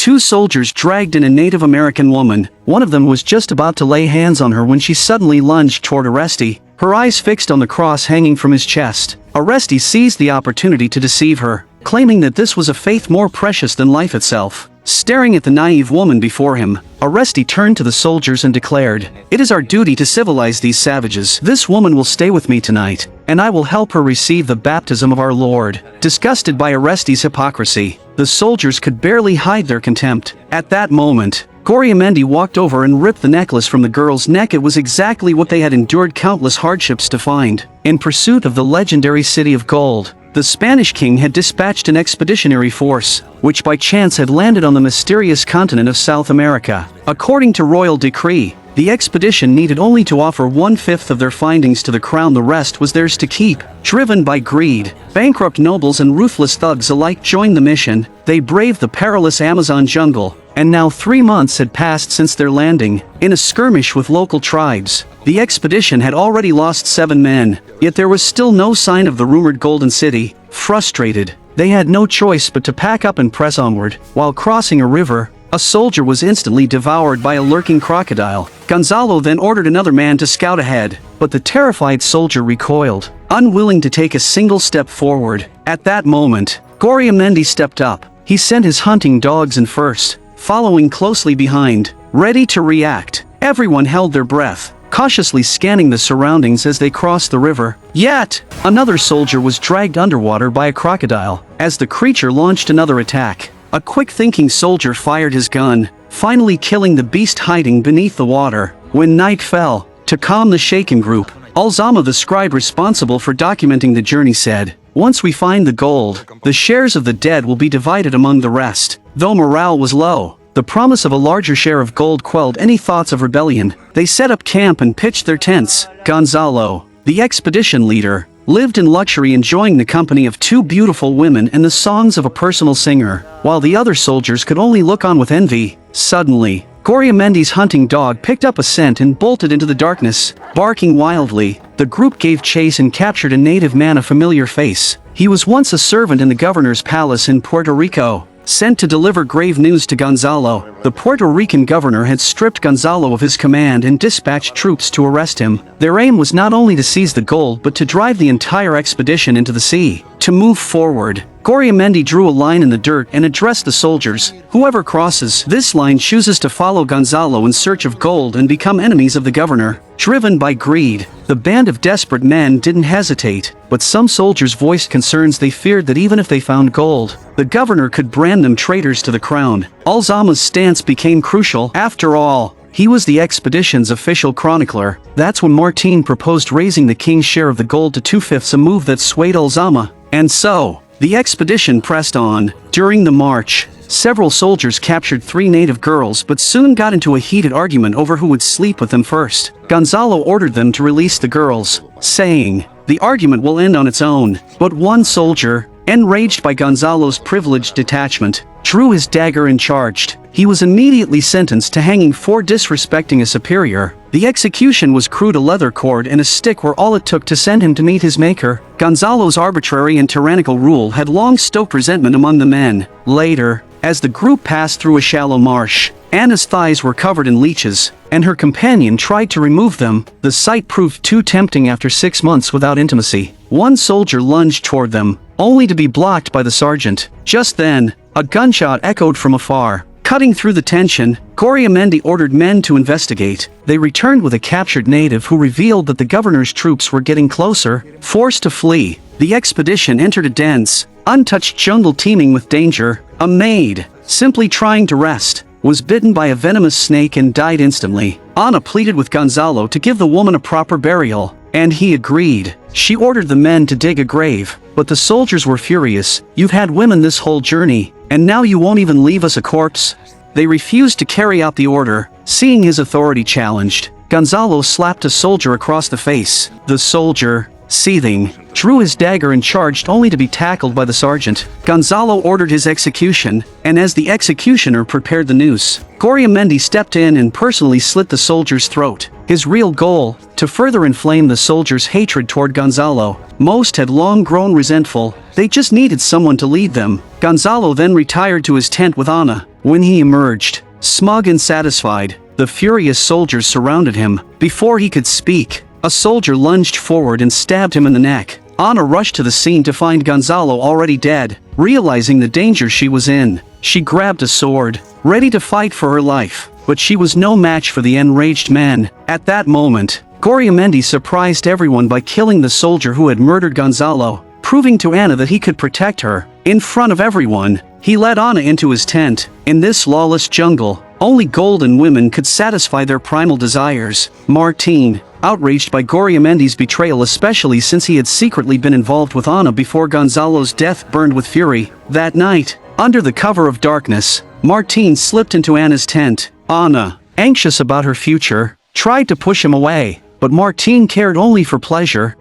2 soldiers dragged in a Native American woman. One of them was just about to lay hands on her when she suddenly lunged toward Aresti, her eyes fixed on the cross hanging from his chest. Aresti seized the opportunity to deceive her, claiming that this was a faith more precious than life itself. Staring at the naive woman before him, Aresti turned to the soldiers and declared, "It is our duty to civilize these savages. This woman will stay with me tonight, and I will help her receive the baptism of our Lord." Disgusted by Aresti's hypocrisy, the soldiers could barely hide their contempt. At that moment, Goriamendi walked over and ripped the necklace from the girl's neck. It was exactly what they had endured countless hardships to find. In pursuit of the legendary city of gold, the Spanish king had dispatched an expeditionary force, which by chance had landed on the mysterious continent of South America. According to royal decree, the expedition needed only to offer 1/5 of their findings to the crown. The rest was theirs to keep. Driven by greed, bankrupt nobles and ruthless thugs alike joined the mission. They braved the perilous Amazon jungle, and now 3 months had passed since their landing. In a skirmish with local tribes, the expedition had already lost 7 men, yet there was still no sign of the rumored Golden City. Frustrated, they had no choice but to pack up and press onward. While crossing a river, a soldier was instantly devoured by a lurking crocodile. Gonzalo then ordered another man to scout ahead, but the terrified soldier recoiled, unwilling to take a single step forward. At that moment, Goriamendi stepped up. He sent his hunting dogs in first, following closely behind, ready to react. Everyone held their breath, cautiously scanning the surroundings as they crossed the river. Yet, another soldier was dragged underwater by a crocodile. As the creature launched another attack, a quick-thinking soldier fired his gun, finally killing the beast hiding beneath the water. When night fell, to calm the shaken group, Alzama, the scribe responsible for documenting the journey, said, "Once we find the gold, the shares of the dead will be divided among the rest." Though morale was low, the promise of a larger share of gold quelled any thoughts of rebellion. They set up camp and pitched their tents. Gonzalo, the expedition leader, lived in luxury, enjoying the company of 2 beautiful women and the songs of a personal singer, while the other soldiers could only look on with envy. Suddenly, Goriamendi's hunting dog picked up a scent and bolted into the darkness. Barking wildly, the group gave chase and captured a native man, a familiar face. He was once a servant in the governor's palace in Puerto Rico, sent to deliver grave news to Gonzalo. The Puerto Rican governor had stripped Gonzalo of his command and dispatched troops to arrest him. Their aim was not only to seize the gold but to drive the entire expedition into the sea. To move forward, Goriamendi drew a line in the dirt and addressed the soldiers. "Whoever crosses this line chooses to follow Gonzalo in search of gold and become enemies of the governor." Driven by greed, the band of desperate men didn't hesitate, but some soldiers voiced concerns. They feared that even if they found gold, the governor could brand them traitors to the crown. Alzama's stance became crucial. After all, he was the expedition's official chronicler. That's when Martin proposed raising the king's share of the gold to 2/5, a move that swayed Alzama. And so, the expedition pressed on. During the march, several soldiers captured 3 native girls but soon got into a heated argument over who would sleep with them first. Gonzalo ordered them to release the girls, saying, "The argument will end on its own." But one soldier, enraged by Gonzalo's privileged detachment, drew his dagger and charged. He was immediately sentenced to hanging for disrespecting a superior. The execution was crude. A leather cord and a stick were all it took to send him to meet his maker. Gonzalo's arbitrary and tyrannical rule had long stoked resentment among the men. Later, as the group passed through a shallow marsh, Anna's thighs were covered in leeches, and her companion tried to remove them. The sight proved too tempting after 6 months without intimacy. One soldier lunged toward them, only to be blocked by the sergeant. Just then, a gunshot echoed from afar. Cutting through the tension, Goriamendi ordered men to investigate. They returned with a captured native who revealed that the governor's troops were getting closer. Forced to flee, the expedition entered a dense, untouched jungle teeming with danger. A maid, simply trying to rest, was bitten by a venomous snake and died instantly. Anna pleaded with Gonzalo to give the woman a proper burial, and he agreed. She ordered the men to dig a grave, but the soldiers were furious. "You've had women this whole journey, and now you won't even leave us a corpse?" They refused to carry out the order. Seeing his authority challenged, Gonzalo slapped a soldier across the face. The soldier, seething, drew his dagger and charged, only to be tackled by the sergeant. Gonzalo ordered his execution, and as the executioner prepared the noose, Goriamendi stepped in and personally slit the soldier's throat. His real goal, to further inflame the soldiers' hatred toward Gonzalo. Most had long grown resentful. They just needed someone to lead them. Gonzalo then retired to his tent with Anna. When he emerged, smug and satisfied, the furious soldiers surrounded him. Before he could speak, a soldier lunged forward and stabbed him in the neck. Anna rushed to the scene to find Gonzalo already dead. Realizing the danger she was in, she grabbed a sword, ready to fight for her life. But she was no match for the enraged man. At that moment, Goriamendi surprised everyone by killing the soldier who had murdered Gonzalo, proving to Anna that he could protect her. In front of everyone, he led Anna into his tent. In this lawless jungle, only golden women could satisfy their primal desires. Martín, outraged by Goriamendi's betrayal, especially since he had secretly been involved with Anna before Gonzalo's death, burned with fury. That night, under the cover of darkness, Martín slipped into Anna's tent. Anna, anxious about her future, tried to push him away, but Martín cared only for pleasure.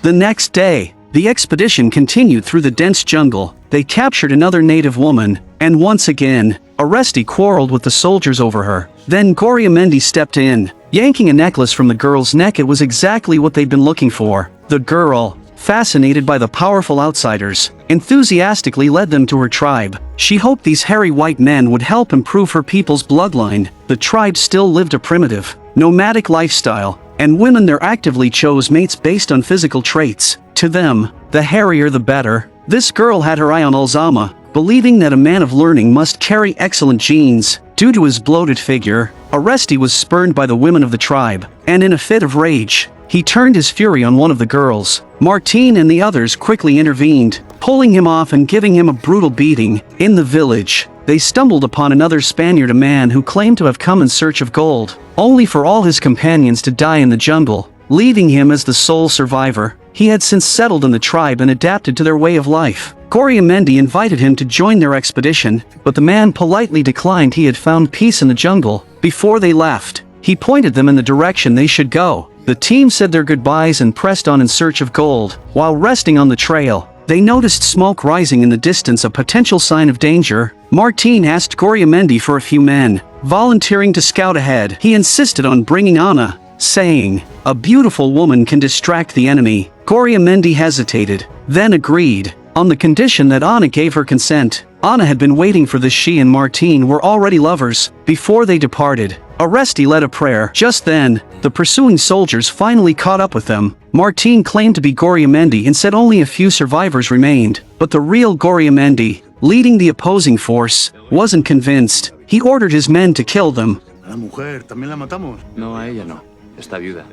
The next day, the expedition continued through the dense jungle. They captured another native woman, and once again, Oresti quarreled with the soldiers over her. Then Goriamendi stepped in, yanking a necklace from the girl's neck. It was exactly what they'd been looking for. The girl, fascinated by the powerful outsiders, enthusiastically led them to her tribe. She hoped these hairy white men would help improve her people's bloodline. The tribe still lived a primitive, nomadic lifestyle, and women there actively chose mates based on physical traits. To them, the hairier the better. This girl had her eye on Alzama, believing that a man of learning must carry excellent genes. Due to his bloated figure, Oresti was spurned by the women of the tribe, and in a fit of rage, he turned his fury on one of the girls. Martín and the others quickly intervened, pulling him off and giving him a brutal beating. In the village, they stumbled upon another Spaniard, a man who claimed to have come in search of gold, only for all his companions to die in the jungle, leaving him as the sole survivor. He had since settled in the tribe and adapted to their way of life. Goriamendi invited him to join their expedition, but the man politely declined. He had found peace in the jungle. Before they left, he pointed them in the direction they should go. The team said their goodbyes and pressed on in search of gold. While resting on the trail, they noticed smoke rising in the distance, a potential sign of danger. Martín asked Goriamendi for a few men, volunteering to scout ahead. He insisted on bringing Anna, saying, "A beautiful woman can distract the enemy." Goriamendi hesitated, then agreed, on the condition that Anna gave her consent. Anna had been waiting for this. She and Martín were already lovers. Before they departed, Oresti led a prayer. Just then, the pursuing soldiers finally caught up with them. Martín claimed to be Goriamendi and said only a few survivors remained. But the real Goriamendi, leading the opposing force, wasn't convinced. He ordered his men to kill them. No, a ella no. Está viuda.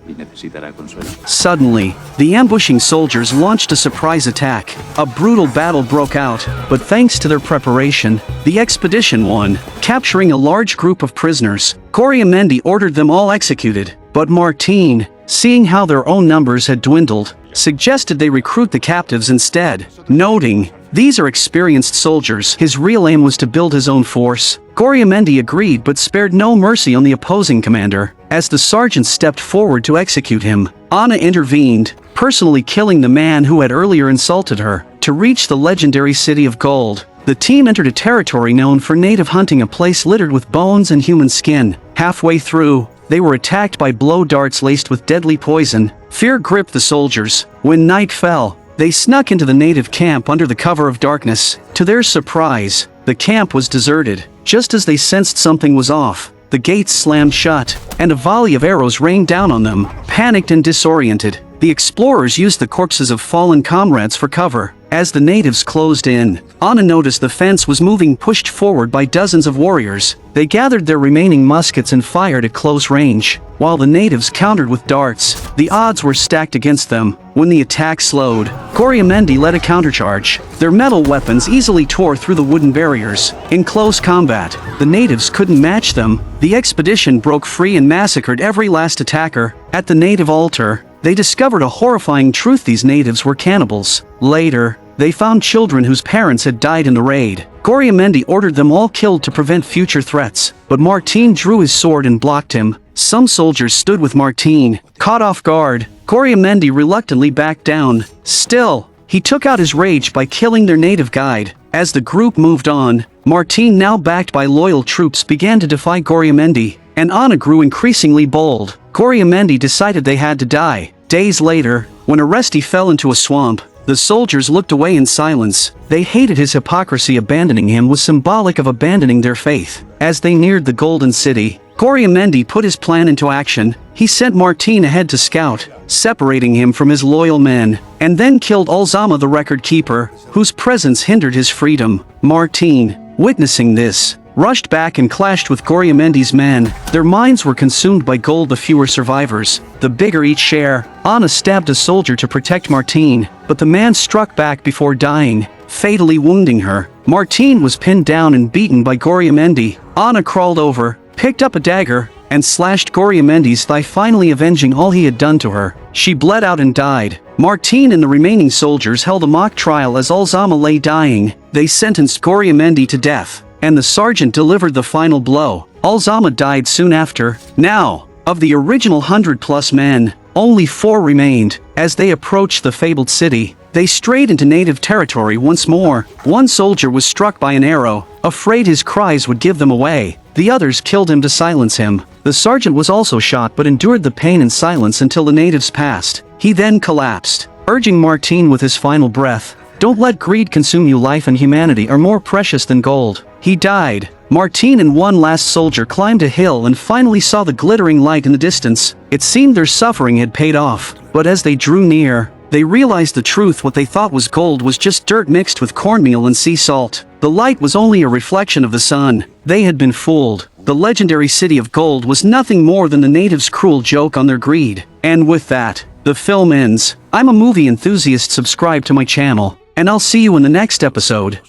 Y necesitará consuelo. Suddenly, the ambushing soldiers launched a surprise attack. A brutal battle broke out, but thanks to their preparation, the expedition won, capturing a large group of prisoners. Goriamendi ordered them all executed, but Martín, seeing how their own numbers had dwindled, suggested they recruit the captives instead, noting, "These are experienced soldiers." His real aim was to build his own force. Goriamendi agreed but spared no mercy on the opposing commander. As the sergeant stepped forward to execute him, Anna intervened, personally killing the man who had earlier insulted her. To reach the legendary city of gold, the team entered a territory known for native hunting, a place littered with bones and human skin. Halfway through, they were attacked by blow darts laced with deadly poison. Fear gripped the soldiers. When night fell, they snuck into the native camp under the cover of darkness. To their surprise, the camp was deserted. Just as they sensed something was off, the gates slammed shut, and a volley of arrows rained down on them. Panicked and disoriented, the explorers used the corpses of fallen comrades for cover. As the natives closed in, Anna noticed the fence was moving, pushed forward by dozens of warriors. They gathered their remaining muskets and fired at close range. While the natives countered with darts, the odds were stacked against them. When the attack slowed, Goriamendi led a countercharge. Their metal weapons easily tore through the wooden barriers. In close combat, the natives couldn't match them. The expedition broke free and massacred every last attacker. At the native altar, they discovered a horrifying truth: these natives were cannibals. Later, they found children whose parents had died in the raid. Goriamendi ordered them all killed to prevent future threats, but Martín drew his sword and blocked him. Some soldiers stood with Martín. Caught off guard, Goriamendi reluctantly backed down. Still, he took out his rage by killing their native guide. As the group moved on, Martín, now backed by loyal troops, began to defy Goriamendi, and Anna grew increasingly bold. Goriamendi decided they had to die. Days later, when Oresti fell into a swamp, The soldiers looked away in silence. They hated his hypocrisy. Abandoning him was symbolic of abandoning their faith. As they neared the Golden City, Coriamendi put his plan into action. He sent Martin ahead to scout, separating him from his loyal men, and then killed Alzama the record keeper, whose presence hindered his freedom. Martin, witnessing this, rushed back and clashed with Coriamendi's men. Their minds were consumed by gold. The fewer survivors, the bigger each share. Anna stabbed a soldier to protect Martin, but the man struck back before dying, fatally wounding her. Martin was pinned down and beaten by Coriamendi. Anna crawled over, picked up a dagger, and slashed Coriamendi's thigh, finally avenging all he had done to her. She bled out and died. Martin and the remaining soldiers held a mock trial as Alzama lay dying. They sentenced Coriamendi to death, and the sergeant delivered the final blow. Alzama died soon after. Now, of the original 100+ men, only 4 remained. As they approached the fabled city, they strayed into native territory once more. One soldier was struck by an arrow, afraid his cries would give them away. The others killed him to silence him. The sergeant was also shot but endured the pain in silence until the natives passed. He then collapsed, urging Martin with his final breath, "Don't let greed consume you. Life and humanity are more precious than gold." He died. Martin and one last soldier climbed a hill and finally saw the glittering light in the distance. It seemed their suffering had paid off, but as they drew near, they realized the truth. What they thought was gold was just dirt mixed with cornmeal and sea salt. The light was only a reflection of the sun. They had been fooled. The legendary city of gold was nothing more than the natives' cruel joke on their greed. And with that, the film ends. I'm a movie enthusiast. Subscribe to my channel, and I'll see you in the next episode.